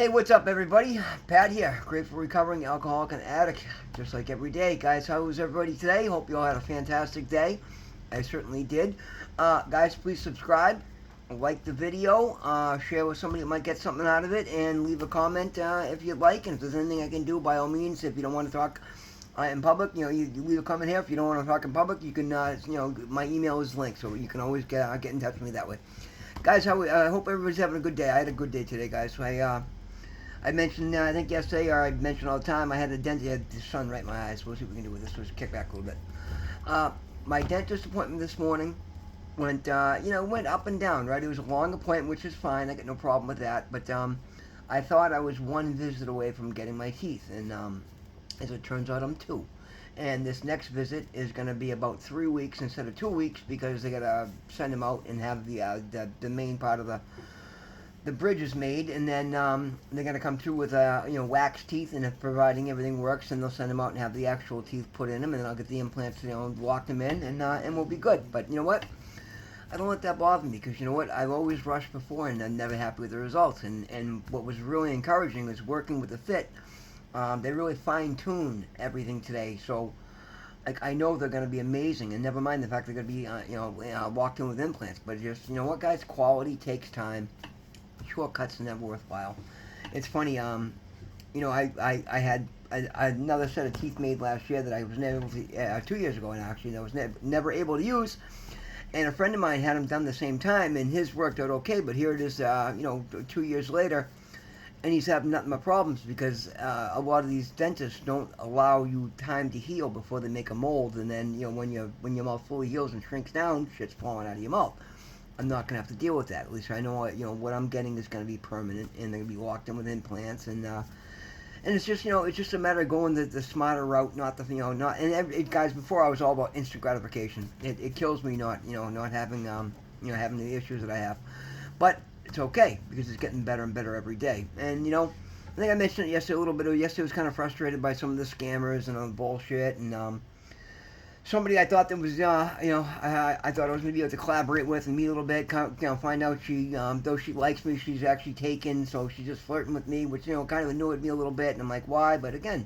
Hey, what's up, everybody? Pat here, grateful recovering alcoholic and addict, just like every day. Guys, how was everybody today? Hope you all had a fantastic day. I certainly did. Guys, please subscribe, like the video, share with somebody that might get something out of it, and leave a comment if you'd like. And if there's anything I can do, by all means, if you don't want to talk in public, you leave a comment here. If you don't want to talk in public, you can, my email is linked, so you can always get in touch with me that way. Guys, I hope everybody's having a good day. I had a good day today, guys. So I mentioned, I think yesterday, or I mentioned all the time, I had a dentist, I had the sun right in my eyes. We'll see what we can do with this. Let's kick back a little bit. My dentist appointment this morning went up and down, right? It was a long appointment, which is fine. I got no problem with that. But I thought I was one visit away from getting my teeth. And as it turns out, I'm two. And this next visit is going to be about 3 weeks instead of 2 weeks because they got to send him out and have the main part of the bridge is made, and then they're going to come through with wax teeth, and if providing everything works, then they'll send them out and have the actual teeth put in them, and then I'll get the implants, lock them in, and we'll be good. But you know what? I don't let that bother me because you know what? I've always rushed before, and I'm never happy with the results. And what was really encouraging was working with the fit. They really fine-tuned everything today, so like I know they're going to be amazing, and never mind the fact they're going to be walked in with implants. But just you know what, guys? Quality takes time. Shortcuts are never worthwhile. It's funny, I had another set of teeth made last year that I was never able to, 2 years ago, and actually, I was never able to use. And a friend of mine had them done the same time, and his worked out okay. But here it is, 2 years later, and he's having nothing but problems because a lot of these dentists don't allow you time to heal before they make a mold, and then when your mouth fully heals and shrinks down, shit's falling out of your mouth. I'm not going to have to deal with that. At least I know what I'm getting is going to be permanent, and they're going to be locked in with implants, and it's just it's just a matter of going the smarter route, not the not. And guys, before I was all about instant gratification. It kills me not having having the issues that I have, but it's okay because it's getting better and better every day. And I think I mentioned it yesterday a little bit. Yesterday I was kind of frustrated by some of the scammers and all the bullshit and. Somebody I thought that was, I thought I was going to be able to collaborate with and meet a little bit, find out though she likes me, she's actually taken, so she's just flirting with me, which, kind of annoyed me a little bit, and I'm like, why? But again,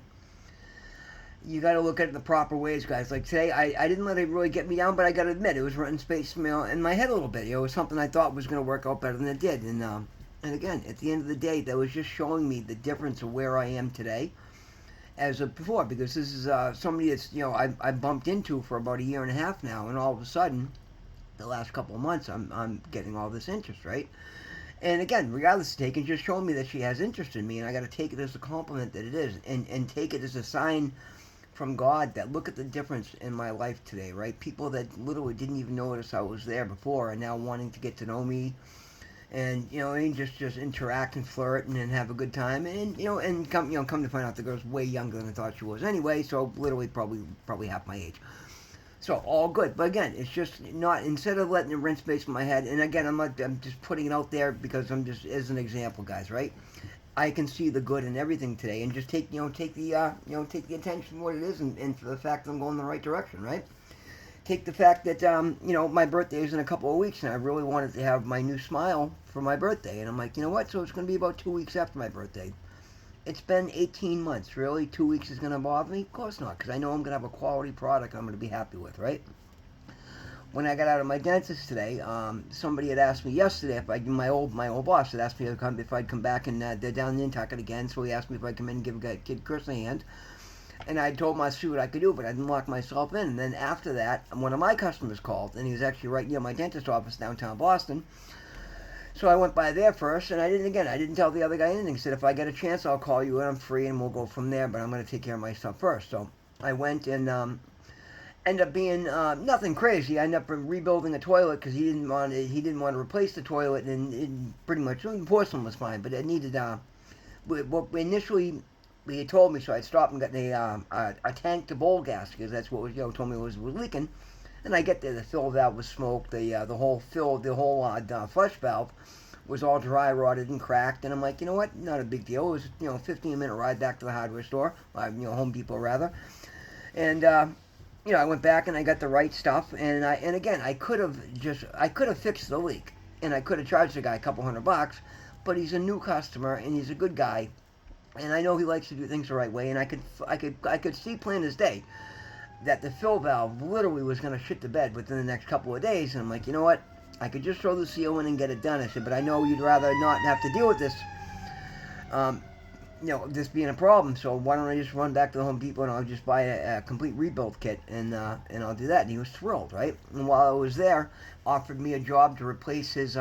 you got to look at it the proper ways, guys. Like today, I didn't let it really get me down, but I got to admit, it was running space in my head a little bit. It was something I thought was going to work out better than it did, and again, at the end of the day, that was just showing me the difference of where I am today as of before, because this is somebody that's I bumped into for about a year and a half now, and all of a sudden, the last couple of months, I'm getting all this interest, right? And again, regardless of taking, just showing me that she has interest in me, and I got to take it as a compliment that it is, and take it as a sign from God that look at the difference in my life today, right? People that literally didn't even notice I was there before are now wanting to get to know me, and just interact and flirt and have a good time, and come to find out the girl's way younger than I thought she was anyway, so literally probably half my age. So all good, but again, it's just not, instead of letting it rent space in my head, and again, I'm just putting it out there because I'm just as an example, guys, right? I can see the good in everything today, and just take the attention for what it is, and for the fact that I'm going in the right direction, right? Take the fact that my birthday is in a couple of weeks, and I really wanted to have my new smile for my birthday, and I'm like, you know what? So it's going to be about 2 weeks after my birthday. It's been 18 months. Really, 2 weeks is going to bother me? Of course not, because I know I'm going to have a quality product I'm going to be happy with, right? When I got out of my dentist today, somebody had asked me yesterday if my old boss had asked me if I'd come back, and they're down in Nantucket again, so he asked me if I'd come in and give Kid Chris a hand. And I told him I'd see what I could do, but I didn't lock myself in. And then after that, one of my customers called, and he was actually right near my dentist office downtown Boston. So I went by there first, and I didn't tell the other guy anything. I said, if I get a chance, I'll call you, and I'm free, and we'll go from there, but I'm going to take care of my stuff first. So I went and ended up being nothing crazy. I ended up rebuilding a toilet because he didn't want to replace the toilet, and it pretty much, the porcelain was fine, but it needed, initially, he had told me, so I stopped and got a tank to bowl gas because that's what was told me was leaking. And I get there, the fill valve was smoked, the whole flush valve was all dry rotted and cracked. And I'm like, you know what? Not a big deal. It was 15-minute ride back to the hardware store, Home Depot rather. And I went back and I got the right stuff. And again, I could have fixed the leak, and I could have charged the guy a couple $100. but he's a new customer and he's a good guy, and I know he likes to do things the right way. And I could see plain as day that the fill valve literally was going to shit the bed within the next couple of days. And I'm like, you know what? I could just throw the seal in and get it done. I said, but I know you'd rather not have to deal with this, this being a problem. So why don't I just run back to the Home Depot and I'll just buy a complete rebuild kit and I'll do that. And he was thrilled, right? And while I was there, offered me a job to replace his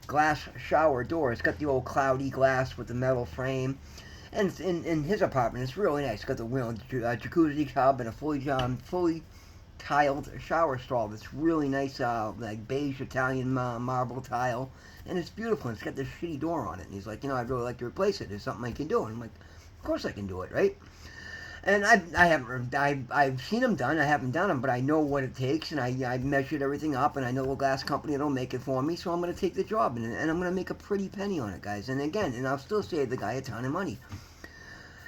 glass shower door. It's got the old cloudy glass with the metal frame. And in his apartment, it's really nice. It's got the jacuzzi tub and a fully tiled shower stall that's really nice, like beige Italian marble tile. And it's beautiful. And it's got this shitty door on it. And he's like, I'd really like to replace it. There's something I can do. And I'm like, of course I can do it, right? And I've seen them done. I haven't done them, but I know what it takes, and I measured everything up, and I know the glass company that'll make it for me. So I'm going to take the job, and I'm going to make a pretty penny on it, guys. And again, I'll still save the guy a ton of money.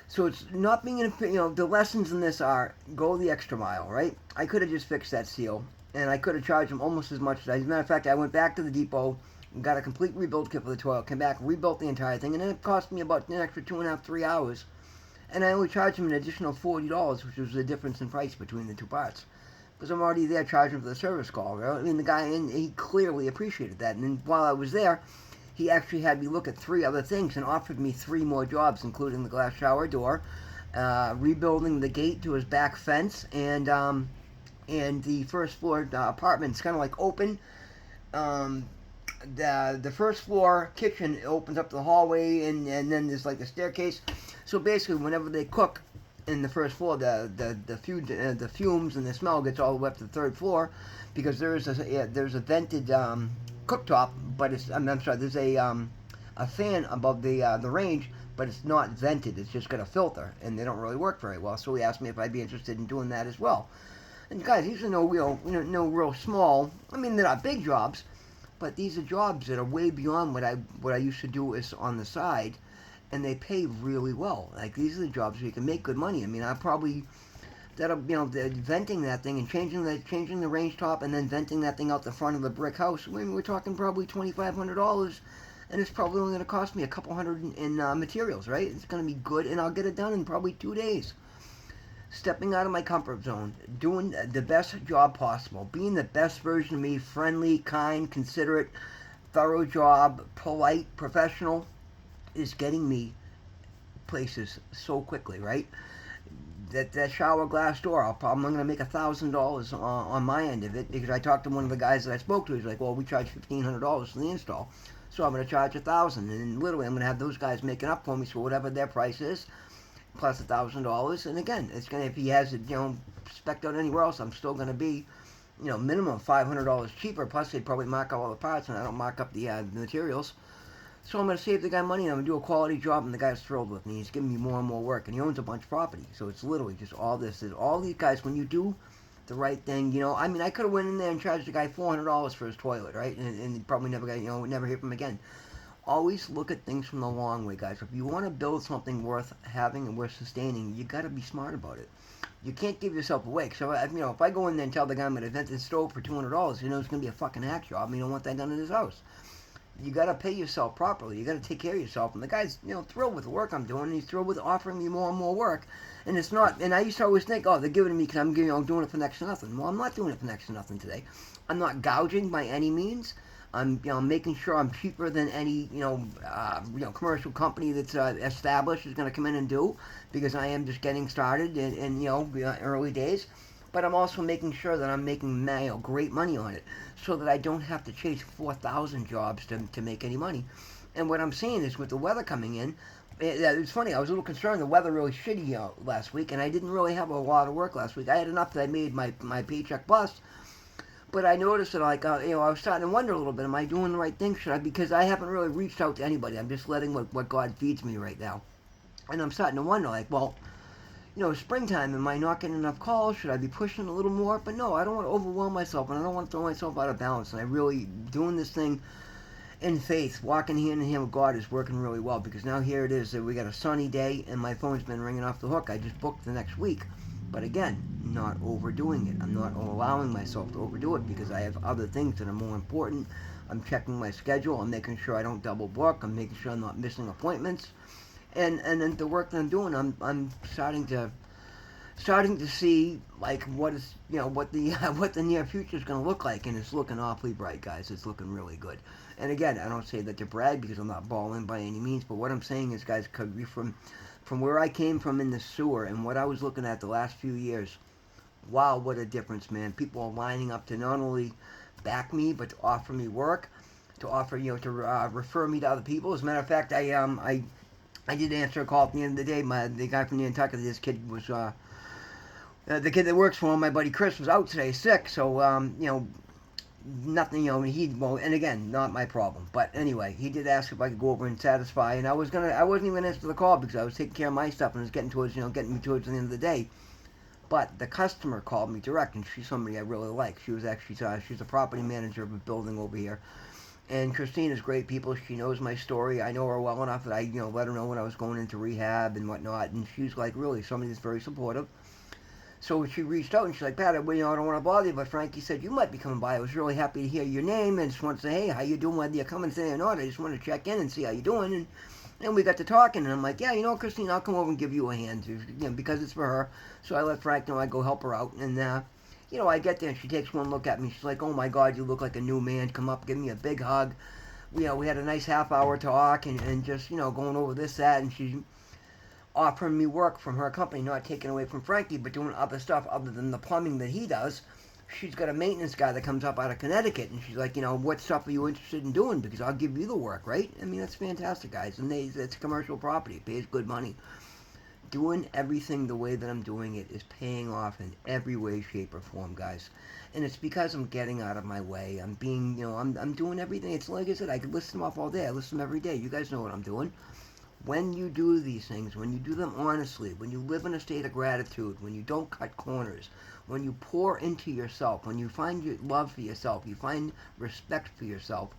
So it's not being, the lessons in this are go the extra mile, right? I could have just fixed that seal, and I could have charged him almost as much. As a matter of fact, I went back to the depot, got a complete rebuild kit for the toilet, came back, rebuilt the entire thing, and then it cost me about an extra 2.5, 3 hours. And I only charged him an additional $40, which was the difference in price between the two parts. Because I'm already there charging for the service call. Right? I mean, the guy, and he clearly appreciated that. And then while I was there, he actually had me look at 3 other things and offered me 3 more jobs, including the glass shower door, rebuilding the gate to his back fence, and the first floor apartment. It's kind of like open. The first floor kitchen opens up to the hallway, and then there's like a staircase. So basically, whenever they cook in the first floor, the fumes and the smell gets all the way up to the 3rd floor, because there's a vented cooktop, but I'm sorry, there's a fan above the range, but it's not vented. It's just got a filter, and they don't really work very well. So he asked me if I'd be interested in doing that as well. And guys, these are no real small. I mean, they're not big jobs, but these are jobs that are way beyond what I used to do is on the side, and they pay really well. Like, these are the jobs where you can make good money. I mean, venting that thing and changing the range top and then venting that thing out the front of the brick house. I mean, we're talking probably $2,500, and it's probably only going to cost me a couple hundred in materials, right? It's going to be good, and I'll get it done in probably 2 days. Stepping out of my comfort zone, doing the best job possible, being the best version of me, friendly, kind, considerate, thorough job, polite, professional, is getting me places so quickly, right? That shower glass door, I'm going to make $1,000 on my end of it, because I talked to one of the guys that I spoke to. He's like, well, we charge $1,500 for the install, so I'm going to charge $1,000, and literally I'm going to have those guys making up for me, so whatever their price is, plus $1,000. And again, it's gonna, if he has it, spec'd out anywhere else, I'm still gonna be, minimum $500 cheaper. Plus, they probably mark up all the parts, and I don't mark up the materials. So I'm gonna save the guy money, and I'm gonna do a quality job, and the guy's thrilled with me. He's giving me more and more work, and he owns a bunch of property. So it's literally just all this. There's all these guys, when you do the right thing, I mean, I could have went in there and charged the guy $400 for his toilet, right? And probably never got, never hear from him again. Always look at things from the long way, guys. If you want to build something worth having and worth sustaining, you got to be smart about it. You can't give yourself away. So, if I go in there and tell the guy I'm going to vent this stove for $200, it's going to be a fucking hack job, and you don't want that done in his house. You got to pay yourself properly. You got to take care of yourself. And the guy's, thrilled with the work I'm doing, and he's thrilled with offering me more and more work. And it's not, and I used to always think, oh, they're giving it to me because I'm doing it for next to nothing. Well, I'm not doing it for next to nothing today. I'm not gouging by any means. I'm, making sure I'm cheaper than any, commercial company that's established is going to come in and do, because I am just getting started in early days. But I'm also making sure that I'm making great money on it, so that I don't have to chase 4,000 jobs to make any money. And what I'm seeing is, with the weather coming in, it's funny, I was a little concerned. The weather really shitty last week, and I didn't really have a lot of work last week. I had enough that I made my paycheck plus. But I noticed that, I was starting to wonder a little bit, am I doing the right thing? Because I haven't really reached out to anybody. I'm just letting what God feeds me right now. And I'm starting to wonder, springtime, am I not getting enough calls? Should I be pushing a little more? But no, I don't want to overwhelm myself, and I don't want to throw myself out of balance. And I really, doing this thing in faith, walking hand in hand with God, is working really well, because now here it is, that we got a sunny day, and my phone's been ringing off the hook. I just booked the next week. But again, not overdoing it. I'm not allowing myself to overdo it, because I have other things that are more important. I'm checking my schedule. I'm making sure I don't double book. I'm making sure I'm not missing appointments. And then the work that I'm doing, I'm starting to see like what is what the what the near future is going to look like, and it's looking awfully bright, guys. It's looking really good. And again, I don't say that to brag because I'm not balling by any means, but what I'm saying is, guys, could be from where I came from in the sewer and what I was looking at the last few years. Wow, what a difference, man. People are lining up to not only back me, but to offer me work, to offer, to refer me to other people. As a matter of fact, I did answer a call at the end of the day. The guy from Nantucket, this kid was, the kid that works for him, my buddy Chris, was out today sick, so, nothing, and again, not my problem. But anyway, he did ask if I could go over and satisfy, and I wasn't even gonna answer the call because I was taking care of my stuff and it was getting me towards the end of the day. But the customer called me direct, and she's somebody I really like. She was actually, she's a property manager of a building over here. And Christine is great people. She knows my story. I know her well enough that I, let her know when I was going into rehab and whatnot. And she's like really somebody that's very supportive. So she reached out and she's like, Pat, I don't want to bother you, but Frankie said you might be coming by. I was really happy to hear your name and just want to say, hey, how you doing? Whether you're coming today or not, I just want to check in and see how you're doing. And we got to talking, and I'm like, yeah, Christine, I'll come over and give you a hand, because it's for her. So I let Frank know I'd go help her out, and I get there and she takes one look at me. She's like, oh my God, you look like a new man. Come up, give me a big hug. We had a nice half-hour talk and just going over this, that, and she's offering me work from her company, not taking away from Frankie, but doing other stuff other than the plumbing that he does. She's got a maintenance guy that comes up out of Connecticut, and she's like, what stuff are you interested in doing? Because I'll give you the work, right? I mean, that's fantastic, guys. And it's commercial property. It pays good money. Doing everything the way that I'm doing it is paying off in every way, shape, or form, guys. And it's because I'm getting out of my way. I'm being, I'm doing everything. It's like I said, I could list them off all day. I list them every day. You guys know what I'm doing. When you do these things, when you do them honestly, when you live in a state of gratitude, when you don't cut corners, when you pour into yourself, when you find your love for yourself, you find respect for yourself,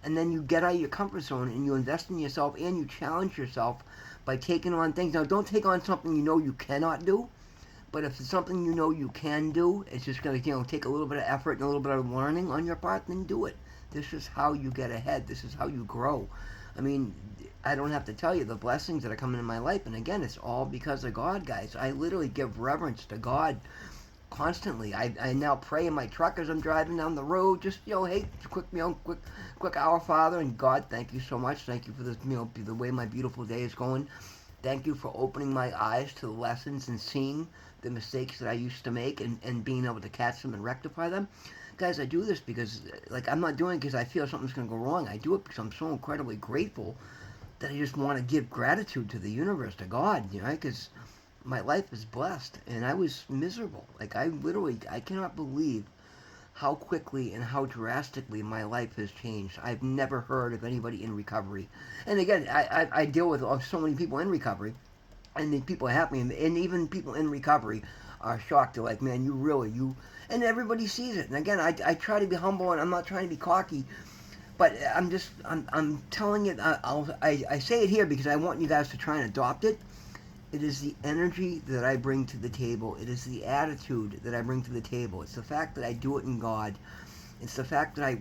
and then you get out of your comfort zone and you invest in yourself and you challenge yourself by taking on things. Now, don't take on something you cannot do, but if it's something you can do, it's just going to take a little bit of effort and a little bit of learning on your part, then do it. This is how you get ahead. This is how you grow. I mean, I don't have to tell you the blessings that are coming in my life. And again, it's all because of God, guys. I literally give reverence to God constantly. I now pray in my truck as I'm driving down the road. Just, hey, quick Our Father. And God, thank you so much. Thank you for this, the way my beautiful day is going. Thank you for opening my eyes to the lessons and seeing the mistakes that I used to make and being able to catch them and rectify them. Guys, I do this because, I'm not doing it because I feel something's going to go wrong. I do it because I'm so incredibly grateful that I just want to give gratitude to the universe, to God, because my life is blessed, and I was miserable. I cannot believe how quickly and how drastically my life has changed. I've never heard of anybody in recovery. And again, I deal with so many people in recovery, and the people are happy, and even people in recovery are shocked. They're like, man, and everybody sees it. And again, I try to be humble, and I'm not trying to be cocky, but I'm telling it, I say it here because I want you guys to try and adopt it. It is the energy that I bring to the table. It is the attitude that I bring to the table. It's the fact that I do it in God. It's the fact that I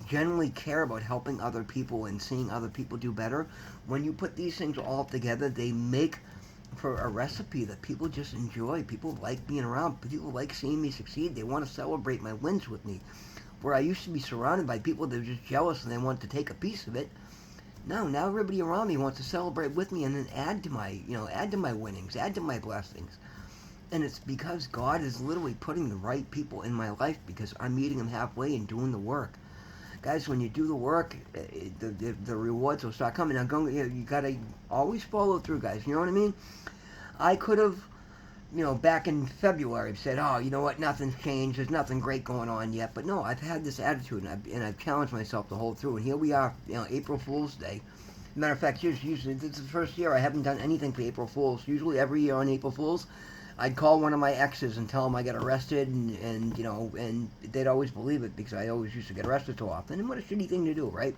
genuinely care about helping other people and seeing other people do better. When you put these things all together, they make for a recipe that people just enjoy. People like being around. People like seeing me succeed. They want to celebrate my wins with me. Where I used to be surrounded by people that were just jealous and they want to take a piece of it. Now everybody around me wants to celebrate with me and then add to my winnings, add to my blessings. And it's because God is literally putting the right people in my life because I'm meeting them halfway and doing the work. Guys, when you do the work, the rewards will start coming. Now, you gotta always follow through, guys. You know what I mean? I could have, back in February said, oh, you know what, nothing's changed. There's nothing great going on yet. But no, I've had this attitude, and I've challenged myself to hold through. And here we are, April Fool's Day. Matter of fact, usually this is the first year I haven't done anything for April Fools. Usually every year on April Fools, I'd call one of my exes and tell them I got arrested, and they'd always believe it because I always used to get arrested so often. And what a shitty thing to do, right?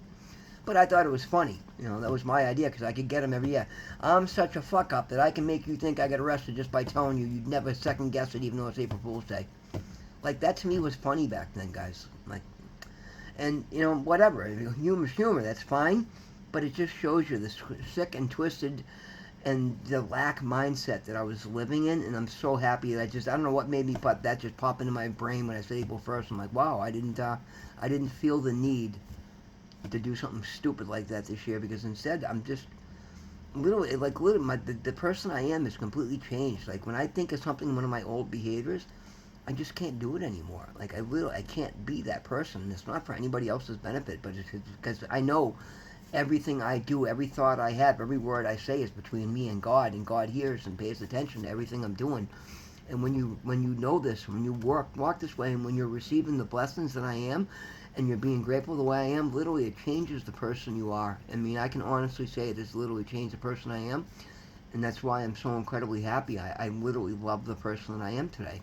But I thought it was funny. That was my idea because I could get them every year. I'm such a fuck up that I can make you think I got arrested just by telling you you'd never second guess it even though it's April Fool's Day. That to me was funny back then, guys. And, whatever. Humor's humor, that's fine. But it just shows you the sick and twisted and the lack mindset that I was living in. And I'm so happy that I don't know what made me that just pop into my brain when I said April 1st. I'm like, wow, I didn't feel the need to do something stupid like that this year, because instead I'm just literally the person I am is completely changed. Like when I think of something, one of my old behaviors, I just can't do it anymore. Like I can't be that person. And it's not for anybody else's benefit, but it's because I know everything I do, every thought I have, every word I say is between me and God hears and pays attention to everything I'm doing. And when you know this, when you walk this way, and when you're receiving the blessings that I am, and you're being grateful the way I am, literally it changes the person you are. I mean, I can honestly say it has literally changed the person I am, and that's why I'm so incredibly happy. I literally love the person that I am today,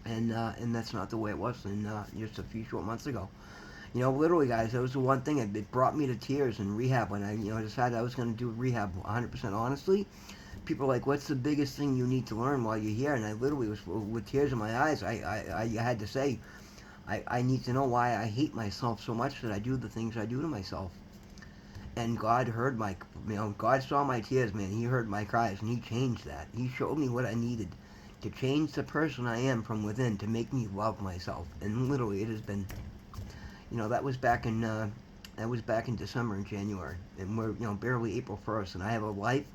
and that's not the way it was in just a few short months ago. Literally, guys, that was the one thing. It brought me to tears in rehab when I, decided I was going to do rehab 100% honestly. People are like, what's the biggest thing you need to learn while you're here? And I literally was, with tears in my eyes, I had to say, I need to know why I hate myself so much that I do the things I do to myself. And God heard God saw my tears, man. He heard my cries, and He changed that. He showed me what I needed to change the person I am from within, to make me love myself. And literally, it has been, that was back in December and January, and we're barely April 1st, and I have a life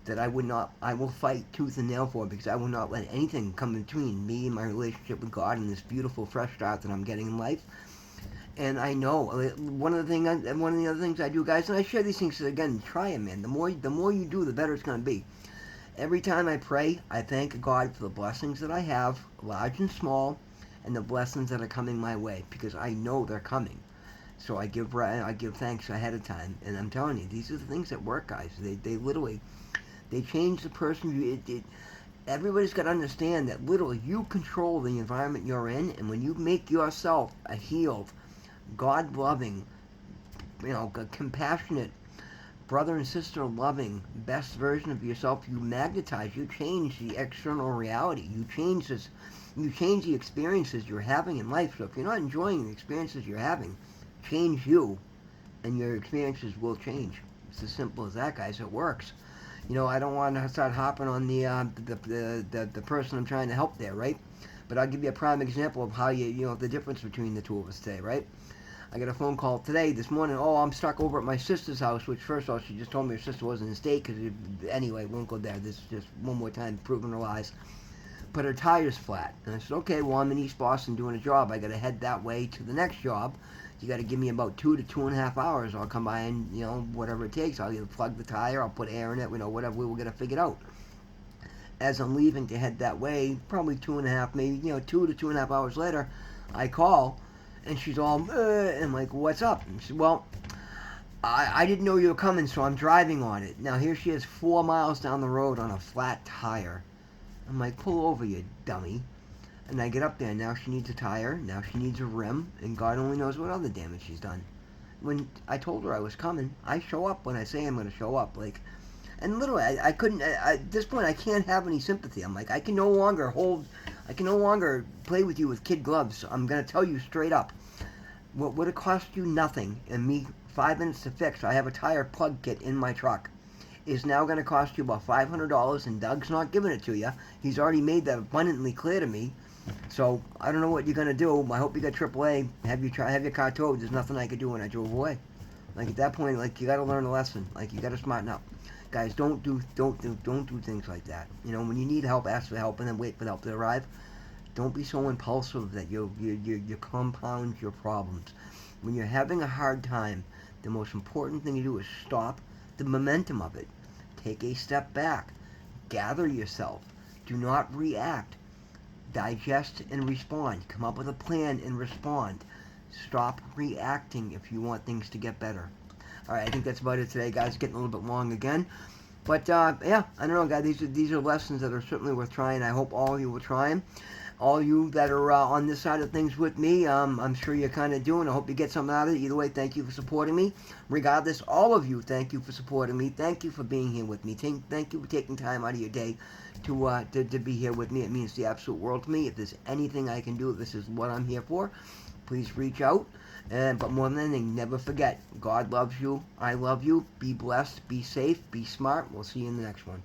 that I will fight tooth and nail for, because I will not let anything come between me and my relationship with God and this beautiful fresh start that I'm getting in life. And I know one of the other things I do, guys, and I share these things, again, try them, man. The more you do, the better it's going to be. Every time I pray, I thank God for the blessings that I have, large and small, and the blessings that are coming my way, because I know they're coming. So I give thanks ahead of time, and I'm telling you, these are the things that work, guys. They literally, they change the person. Everybody's got to understand that literally you control the environment you're in, and when you make yourself a healed, God-loving, compassionate, brother and sister loving, best version of yourself, you magnetize, you change the external reality. You change the experiences you're having in life. So if you're not enjoying the experiences you're having, change you, and your experiences will change. It's as simple as that, guys. It works. I don't want to start hopping on the person I'm trying to help there, right? But I'll give you a prime example of how the difference between the two of us today, right? I got a phone call this morning. Oh, I'm stuck over at my sister's house, which first of all, she just told me her sister wasn't in the state, anyway, we won't go there. This is just one more time proving her lies. But her tire's flat. And I said, okay, well, I'm in East Boston doing a job. I got to head that way to the next job. You got to give me about 2 to 2.5 hours. I'll come by and, whatever it takes. I'll either plug the tire, I'll put air in it, whatever, we will get it figured out. As I'm leaving to head that way, probably 2.5, maybe, 2 to 2.5 hours later, I call, and she's all, and I'm like, what's up? And she said, well, I didn't know you were coming, so I'm driving on it. Now, here she is 4 miles down the road on a flat tire. I'm like, pull over, you dummy. And I get up there, and now she needs a tire, now she needs a rim, and God only knows what other damage she's done. When I told her I was coming, I show up when I say I'm going to show up. And literally, I couldn't, at this point, I can't have any sympathy. I'm like, I can no longer play with you with kid gloves. I'm going to tell you straight up. What would have cost you nothing, and me 5 minutes to fix, I have a tire plug kit in my truck, is now going to cost you about $500, and Doug's not giving it to you. He's already made that abundantly clear to me. So I don't know what you're going to do. I hope you got AAA. Have your car towed. There's nothing I could do when I drove away. At that point, you got to learn a lesson. You got to smarten up. Guys, don't do things like that. When you need help, ask for help, and then wait for help to arrive. Don't be so impulsive that you compound your problems. When you're having a hard time, the most important thing to do is stop the momentum of it. Take a step back. Gather yourself. Do not react. Digest and respond. Come up with a plan and respond. Stop reacting if you want things to get better. Alright, I think that's about it today, guys. Getting a little bit long again. But, yeah, I don't know, guys. These are lessons that are certainly worth trying. I hope all of you will try them. All you that are on this side of things with me, I'm sure you're kind of doing. I hope you get something out of it. Either way, thank you for supporting me. Regardless, all of you, thank you for supporting me. Thank you for being here with me. Thank you for taking time out of your day to be here with me. It means the absolute world to me. If there's anything I can do, this is what I'm here for. Please reach out. But more than anything, never forget, God loves you. I love you. Be blessed. Be safe. Be smart. We'll see you in the next one.